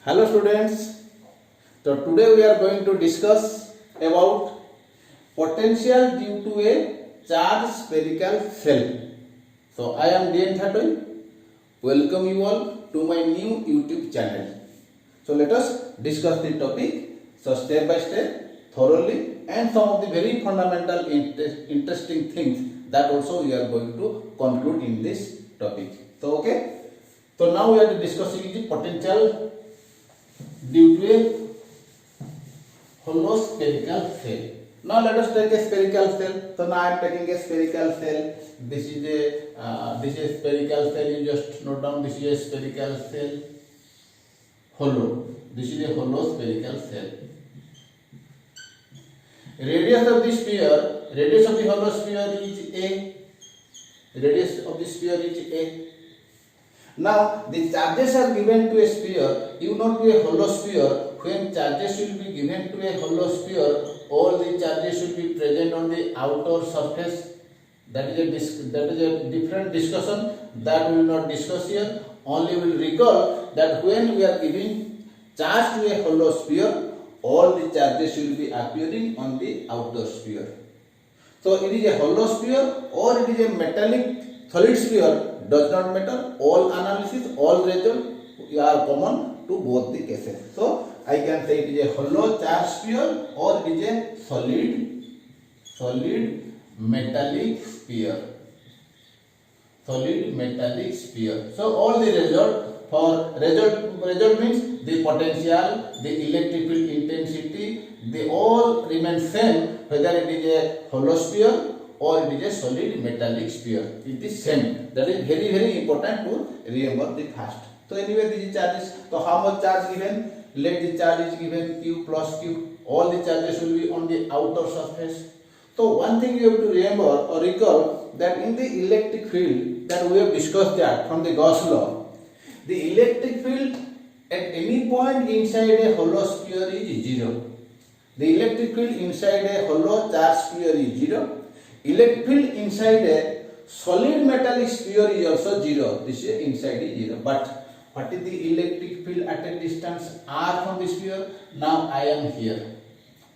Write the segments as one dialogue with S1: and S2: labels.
S1: Hello students. So today we are going to discuss about potential due to a charged spherical cell. So I am DN Thatoi. Welcome you all to my new YouTube channel. So let us discuss the topic. So step by step, thoroughly, and some of the very fundamental interesting things that also we are going to conclude in this topic. So okay. So now we are discussing the potential due to a hollow spherical cell. Now let us take a spherical cell. So now I am taking a spherical cell. This is a spherical cell. You just note down. This is a spherical cell. Hollow. This is a hollow spherical cell. Radius of the sphere. Radius of the hollow sphere is a. Radius of the sphere is a. Now the charges are given to a sphere, you know, to a hollow sphere. When charges will be given to a hollow sphere, all the charges should be present on the outer surface. That is a different discussion that we will not discuss here. Only we will recall that when we are giving charge to a hollow sphere, all the charges will be appearing on the outer sphere. So it is a hollow sphere or it is a metallic solid sphere, does not matter. All analysis, all result are common to both the cases. So I can say it is a hollow charged sphere or it is a solid metallic sphere. Solid metallic sphere. So all the result means the potential, the electric field intensity, they all remain same whether it is a hollow sphere or it is a solid metallic sphere. It is same. That is very important to remember the first. So anyway, this is charges. So how much charge given? Let the charge is given Q plus Q. All the charges will be on the outer surface. So one thing you have to remember or recall that in the electric field that we have discussed that from the Gauss law, the electric field at any point inside a hollow sphere is zero. The electric field inside a hollow charged sphere is zero. Electric field inside a solid metallic sphere is also zero. This is inside is zero. But what is the electric field at a distance r from the sphere? Now I am here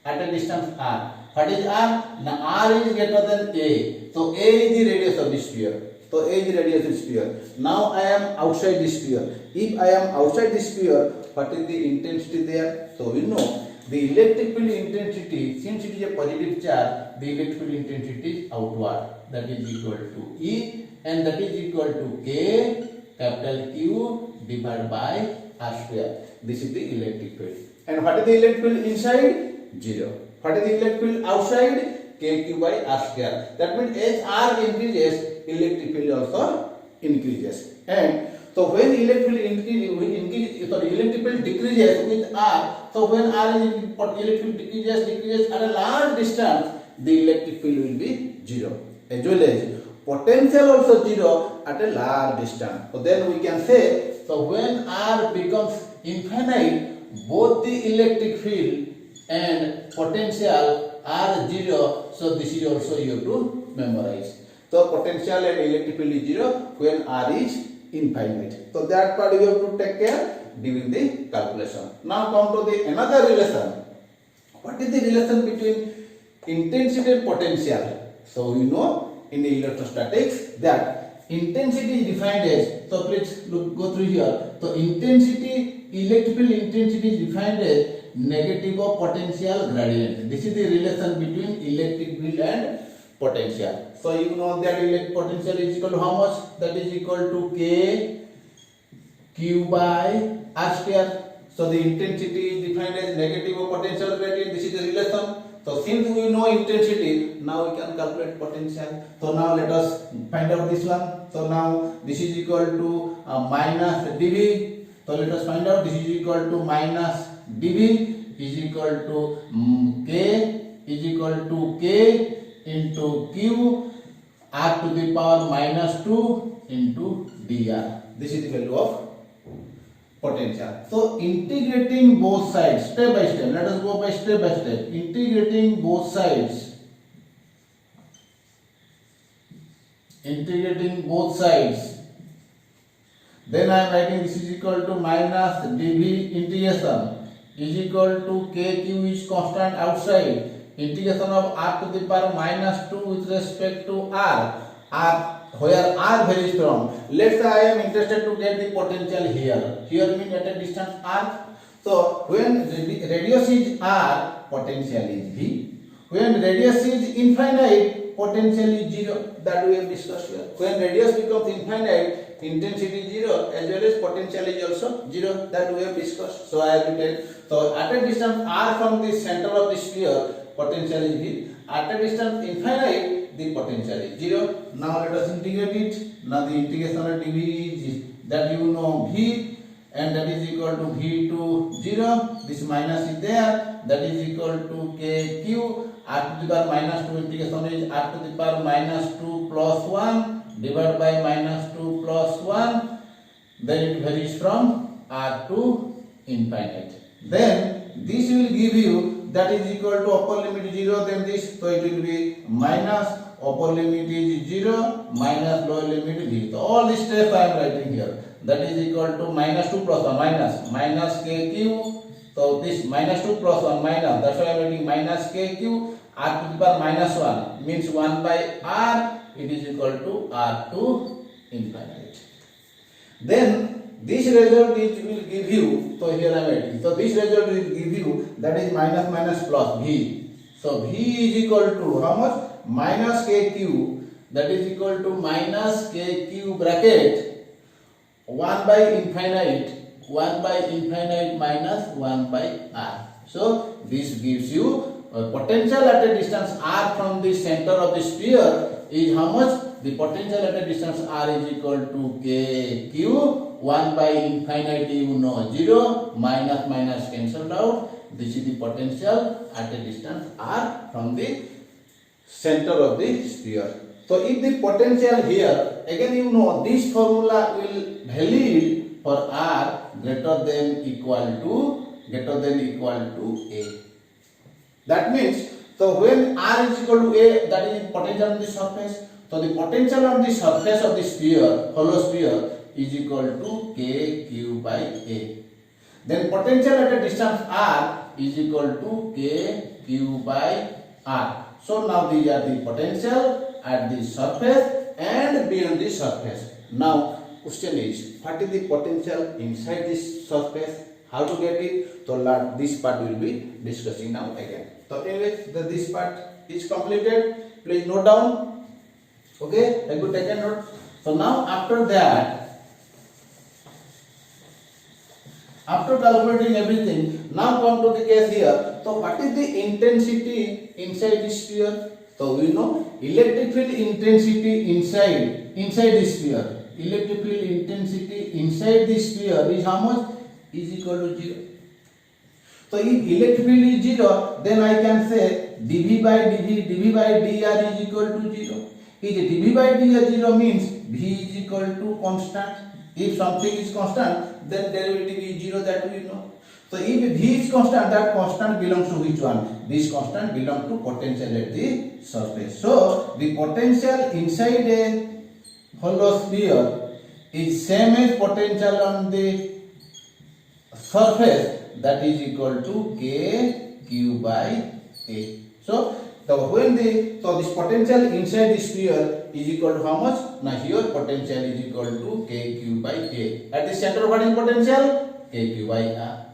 S1: at a distance r. What is r? Now r is greater than a. So a is the radius of the sphere. So a is the radius of the sphere. Now I am outside the sphere. If I am outside the sphere, what is the intensity there? So we know the electric field intensity, since it is a positive charge, the electric field intensity is outward. That is equal to E, and that is equal to K capital Q divided by R square. This is the electric field. And what is the electric field inside? Zero. What is the electric field outside? KQ by R square. That means as R increases, electric field also increases. And so when electric field decreases with R, so when electric field decreases at a large distance, the electric field will be zero. As well as potential also zero at a large distance. So then we can say, so when R becomes infinite, both the electric field and potential are zero. So this is also you have to memorize. So potential and electric field is zero when R is infinite. So that part you have to take care during the calculation. Now come to the another relation. What is the relation between intensity and potential? So you know in the electrostatics that intensity is defined as, so please go through here. So intensity, electrical intensity is defined as negative of potential gradient. This is the relation between electric field and potential. So you know that electric potential is equal to how much? That is equal to K Q by R square. So the intensity is defined as negative of potential gradient. This is the relation. So since we know intensity, now we can calculate potential. So now let us find out this one. So now this is equal to minus dV. So let us find out this is equal to minus dV is equal to K is equal to K into Q R to the power minus 2 into dr. This is the value of potential. So integrating both sides step by step. Let us go by step by step. Integrating both sides. Integrating both sides. Then I am writing this is equal to minus dv integration is equal to kq is constant outside, integration of r to the power minus 2 with respect to r where r varies from. Let's say I am interested to get the potential here. Here means at a distance r. So when radius is r, potential is v. When radius is infinite, potential is 0. That we have discussed here. When radius becomes infinite, intensity is 0 as well as potential is also 0. That we have discussed. So I have written. So at a distance r from the center of the sphere, potential is v. At a distance infinite, the potential is 0. Now let us integrate it. Now the integration of dv is that you know v, and that is equal to v to 0. This minus is there. That is equal to kq. R to the power minus 2 integration is r to the power minus 2 plus 1 divided by minus 2 plus 1. Then it varies from r to infinite. Then this will give you that is equal to upper limit 0, then this, so it will be minus upper limit is 0 minus lower limit 0. So all these steps I am writing here. That is equal to minus 2 plus 1 minus kq. So this minus 2 plus 1 minus, that's why I am writing minus kq. R to the power minus 1 means 1 by r, it is equal to r to infinite. Then this result is will give you, so here I am writing, so this result will give you that is minus minus plus v. So v is equal to how much? Minus kq, that is equal to minus kq bracket 1 by infinite minus 1 by r. So this gives you potential at a distance r from the center of the sphere is how much? The potential at a distance r is equal to kq. 1 by infinite you know 0, minus minus cancelled out. This is the potential at a distance r from the center of the sphere. So if the potential here, again you know this formula will valid for r greater than equal to a. That means, so when r is equal to a, that is potential on the surface. So the potential on the surface of the sphere, hollow sphere, is equal to kq by a. Then potential at a distance r is equal to kq by r. So now these are the potential at the surface and beyond the surface. Now question is, what is the potential inside this surface? How to get it? So this part we will be discussing now again. So anyway, this part is completed. Please note down. Okay, have you taken note? So now after that, after calculating everything, now come to the case here. So what is the intensity inside the sphere? So we know electric field intensity inside the sphere. Electric field intensity inside the sphere is how much? Is equal to 0. So if electric field is 0, then I can say dv by dr is equal to 0. If dv by dr 0 means v is equal to constant. If something is constant, then derivative is 0, that we know. So if v is constant, that constant belongs to which one? This constant belongs to potential at the surface. So the potential inside a hollow sphere is same as potential on the surface, that is equal to kq by a. So when this potential inside the sphere is equal to how much? Now here potential is equal to kq by a. At the center what is potential? Kq by r.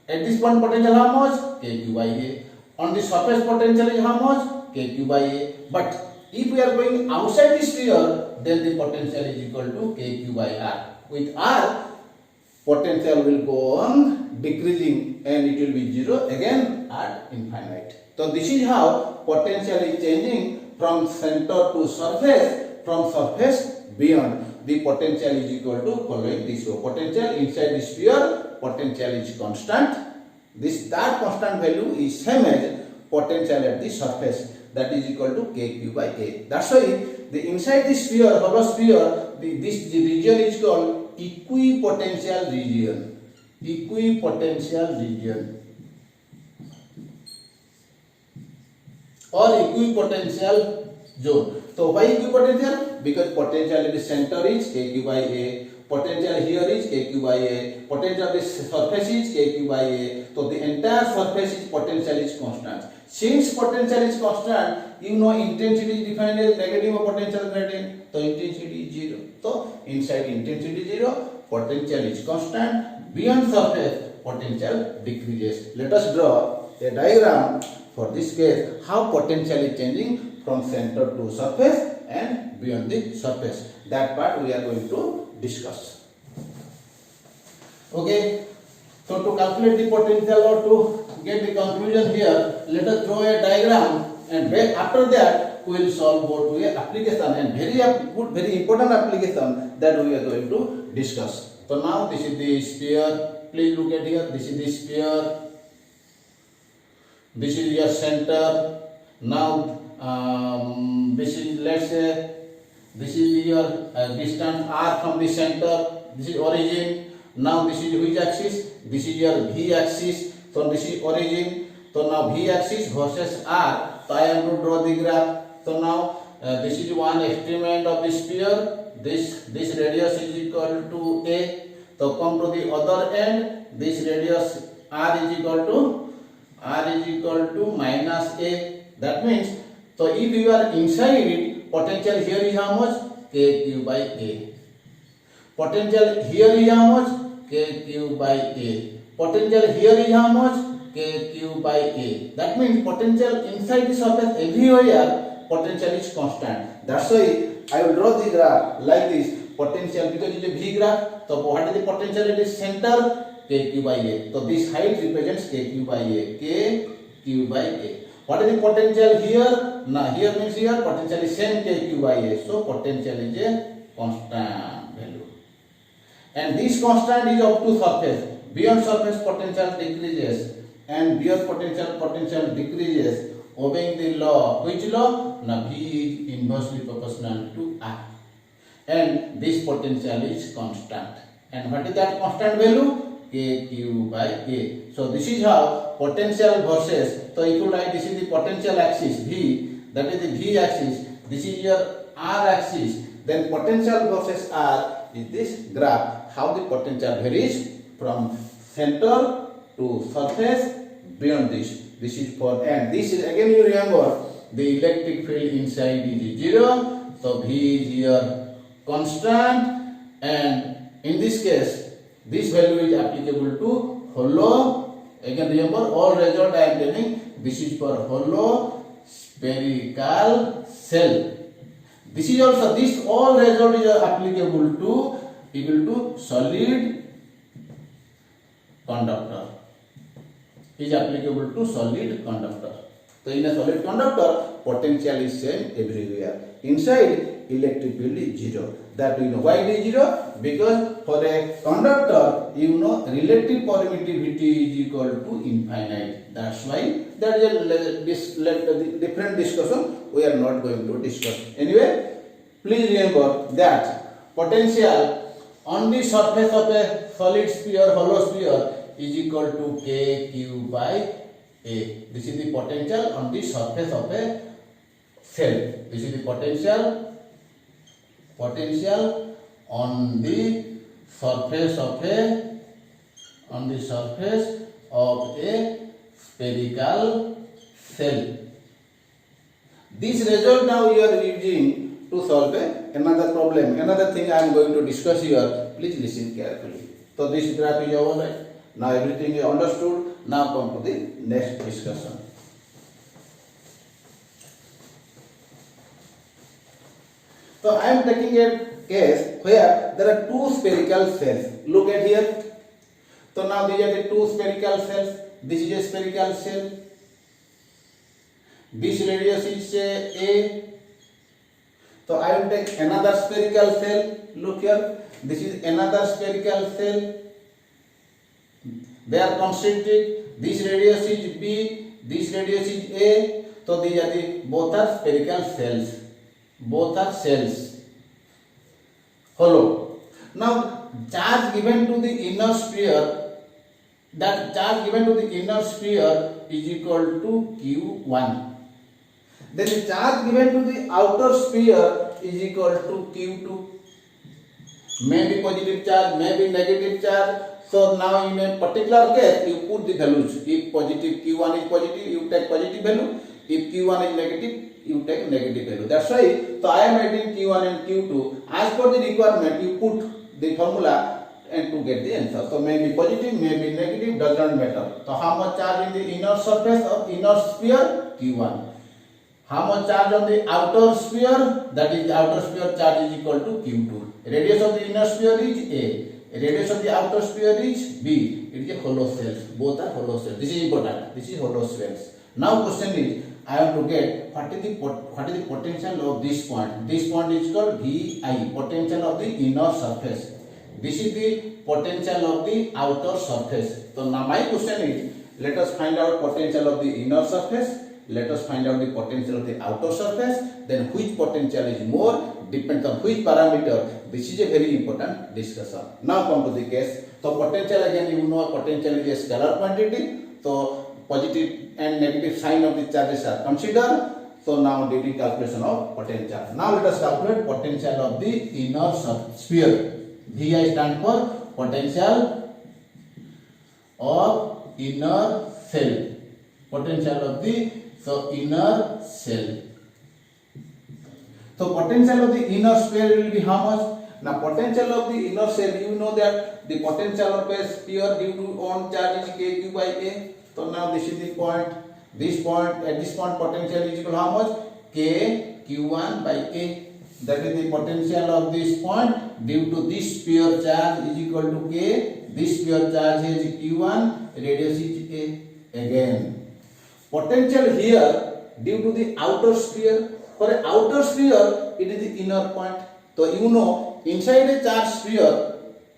S1: At this point potential how much? Kq by a. On the surface potential is how much? Kq by a. But if we are going outside the sphere, then the potential is equal to kq by r. With r, potential will go on decreasing and it will be 0 again at infinite. So this is how potential is changing from center to surface, from surface beyond. The potential is equal to following this way. Potential inside the sphere, potential is constant. That constant value is same as potential at the surface, that is equal to kq by a. That's why the inside the sphere, hollow sphere, this region is called equipotential region. Equipotential region or equipotential zone. So why equipotential? Because potential at the center is kq by a, potential here is kq by a, potential of this surface is kq by a, so the entire surface is potential is constant. Since potential is constant, you know intensity is defined as negative of potential gradient, so intensity is 0. So inside intensity 0, potential is constant, beyond surface potential decreases. Let us draw a diagram for this case, how potential is changing from center to surface and beyond the surface. That part we are going to discuss. Okay, so to calculate the potential or to get the conclusion here, let us draw a diagram, and after that we will solve both way application, and very important application that we are going to discuss. So now this is the sphere. Please look at here. This is the sphere. This is your center. Now this is, let's say, this is your distance r from the center. This is origin. Now this is which axis? This is your v axis. So this is origin. So now v axis versus r. So I am to draw the graph. So now this is one extreme end of the sphere. This radius is equal to a. So come to the other end. This radius r is equal to minus a. That means, so if you are inside it, potential here is how much? Kq by a. Potential here is how much? Kq by a. Potential here is how much? Kq by a. That means potential inside the surface everywhere, potential is constant. That's why I will draw the graph like this. Potential, because it is a V graph. So what is the potential at the center? Kq by a. So this height represents Kq by a. Kq by a. What is the potential here? Now here means here potential is same Kq by a. So potential is a constant value. And this constant is up to surface. Beyond surface potential decreases, and beyond potential decreases, obeying the law. Which law? Now V is inversely proportional to R. And this potential is constant. And what is that constant value? Kq by a. So this is how potential versus, so if you write, this is the potential axis V, that is the V axis, this is your R axis, then potential versus R is this graph, how the potential varies from center to surface beyond this. This is for, and this is again, you remember the electric field inside is 0, so V is here constant, and in this case this value is applicable to hollow. Again remember, all result I am telling, this is for hollow spherical cell. This is also, this all result is applicable to solid conductor. Is applicable to solid conductor. So in a solid conductor, potential is same everywhere. Inside, electric field is 0. That we know. Why it is 0? Because for a conductor, you know, relative permittivity is equal to infinite. That's why that is a different discussion. We are not going to discuss. Anyway, please remember that potential on the surface of a solid sphere, hollow sphere, is equal to Kq by a. This is the potential on the surface of a cell. This is the potential on the surface of a spherical cell. This result now you are using to solve another problem. Another thing I am going to discuss here. Please listen carefully. So this graph is over, right? Now everything is understood. Now come to the next discussion. So I am taking a case where there are two spherical cells. Look at here. So now these are the two spherical cells. This is a spherical cell. This radius is A. So I will take another spherical cell. Look here. This is another spherical cell. They are concentric. This radius is B. This radius is A. So these are the both are spherical cells. Both are cells. Hollow. Now charge given to the inner sphere, that charge given to the inner sphere is equal to Q1. Then the charge given to the outer sphere is equal to Q2. may be positive charge, may be negative charge. So now in a particular case, you put the values. If positive Q1 is positive, you take positive value. If Q1 is negative, you take negative value. That's why. So I am writing Q1 and Q2. As per the requirement, you put the formula and to get the answer. So may be positive, may be negative, does not matter. So how much charge in the inner surface of inner sphere? Q1. How much charge on the outer sphere? That is the outer sphere charge is equal to Q2. Radius of the inner sphere is A. Radius of the outer sphere is B. It is a hollow cells. Both are hollow cells. This is important. This is hollow cells. Now question is, I have to get what is the potential of this point. This point is called VI, potential of the inner surface. This is the potential of the outer surface. So now my question is, let us find out potential of the inner surface. Let us find out the potential of the outer surface. Then which potential is more depends on which parameter. This is a very important discussion. Now come to the case. So potential, again you know potential is a scalar quantity. So positive and negative sign of the charges are considered. So now during calculation of potential. Now let us calculate potential of the inner sphere. VI stands for potential of inner cell. Potential of the inner cell. So potential of the inner sphere will be how much? Now potential of the inner cell, you know that the potential of a sphere due to one charge is kq by a. So now this is the point. This point, at this point potential is equal to how much? K q1 by a. That is the potential of this point due to this sphere charge is equal to K. This sphere charge is Q1, radius is A. Again, potential here due to the outer sphere. For an outer sphere, it is the inner point. So you know, inside a charged sphere,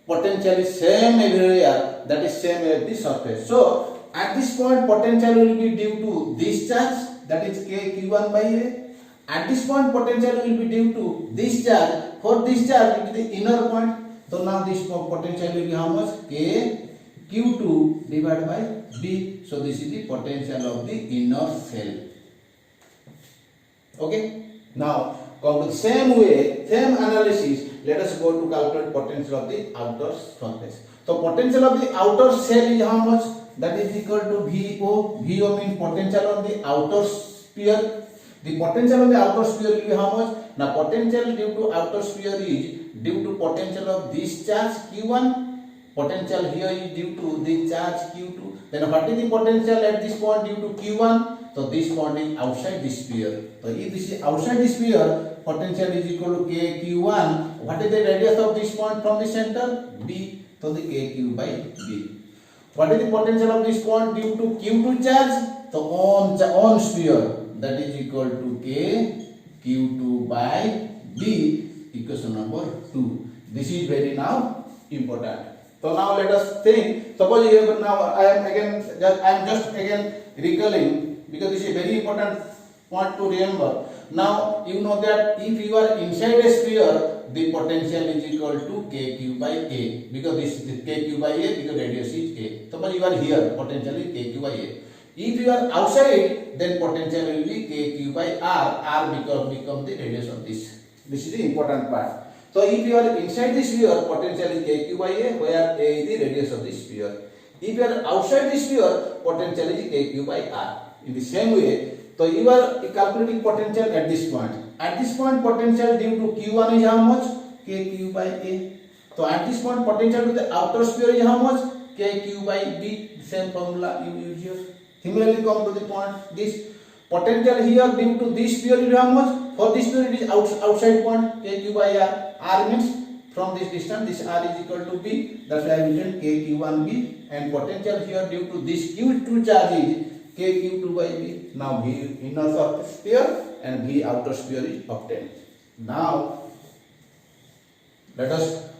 S1: potential is same everywhere. That is same as the surface. So at this point, potential will be due to this charge. That is K Q1 by A. At this point, potential will be due to this charge. For this charge, it is the inner point. So now this potential will be how much? K Q2 divided by B. So this is the potential of the inner cell. Okay. Now come to the same way, same analysis. Let us go to calculate potential of the outer surface. So potential of the outer cell is how much? That is equal to VO. VO means potential of the outer sphere. The potential of the outer sphere will be how much? Now potential due to outer sphere is due to potential of this charge Q1. Potential here is due to the charge Q2. Then what is the potential at this point due to Q1? So this point is outside the sphere. So if this is outside the sphere, potential is equal to KQ1. What is the radius of this point from the center? B. So the KQ by B. What is the potential of this point due to Q2 charge? So on sphere. That is equal to K Q2 by B, equation number 2. This is very now important. So now let us think. Suppose you have now I am just again recalling because this is very important point to remember. Now you know that if you are inside a sphere, the potential is equal to KQ by A because this is KQ by A because radius is A. Suppose you are here, potential is KQ by A. If you are outside, then potential will be KQ by R. R become the radius of this. This is the important part. So if you are inside the sphere, potential is KQ by A, where A is the radius of the sphere. If you are outside the sphere, potential is KQ by R. In the same way, so you are calculating potential at this point. At this point, potential due to Q1 is how much? KQ by A. So at this point, potential to the outer sphere is how much? KQ by B. Same formula you use here. Similarly, come to the point, this potential here due to this sphere is how much? For this sphere it is outside point, KQ by R. R means from this distance, this R is equal to B. That's why I have written KQ1B. And potential here due to this Q2 charge is KQ2 by B. Now V inner surface sphere and V outer sphere is obtained. Now let us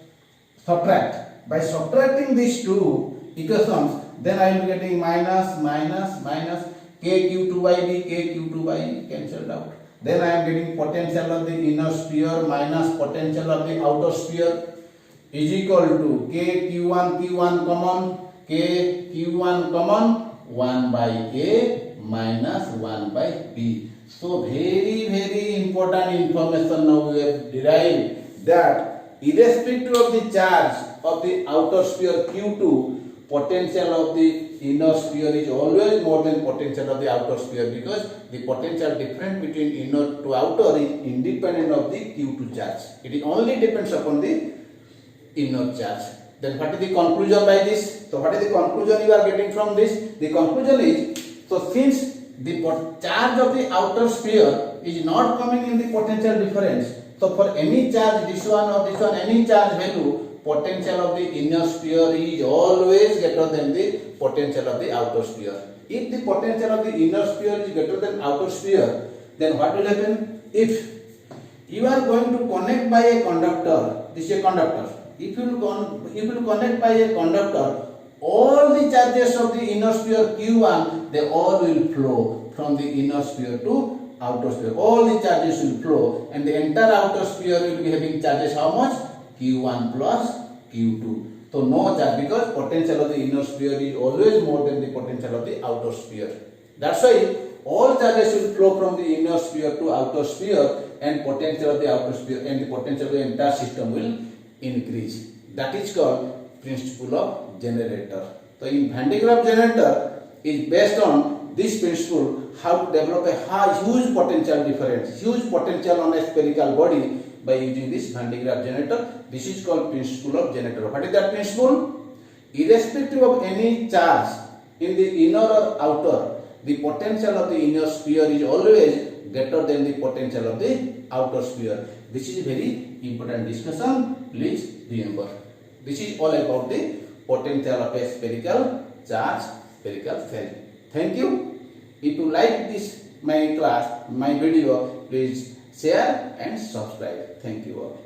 S1: subtract. By subtracting these two equations, then I am getting minus KQ2 by B, KQ2 by B cancelled out. Then I am getting potential of the inner sphere minus potential of the outer sphere is equal to KQ1 Q1 common, KQ1 common 1 by A minus 1 by B. So very important information now we have derived that irrespective of the charge of the outer sphere Q2, potential of the inner sphere is always more than potential of the outer sphere, because the potential difference between inner to outer is independent of the Q2 charge. It only depends upon the inner charge. Then what is the conclusion by this? So what is the conclusion you are getting from this? The conclusion is, so since the charge of the outer sphere is not coming in the potential difference, so for any charge, this one or this one, any charge value, potential of the inner sphere is always greater than the potential of the outer sphere. If the potential of the inner sphere is greater than outer sphere, then what will happen? If you are going to connect by a conductor, this is a conductor. If you will connect by a conductor, all the charges of the inner sphere Q1, they all will flow from the inner sphere to outer sphere. All the charges will flow, and the entire outer sphere will be having charges how much? Q1 plus Q2. So no charge, because potential of the inner sphere is always more than the potential of the outer sphere. That's why all charges will flow from the inner sphere to outer sphere, and potential of the outer sphere and the potential of the entire system will increase. That is called principle of generator. So in Van de Graaff generator is based on this principle, how to develop a huge potential difference, huge potential on a spherical body by using this Van de Graaff generator. This is called principle of generator. What is that principle? Irrespective of any charge in the inner or outer, the potential of the inner sphere is always greater than the potential of the outer sphere. This is very important discussion. Please remember. This is all about the potential of a spherical charge, spherical cell. Thank you. If you like this my class, my video, please share and subscribe. Thank you all.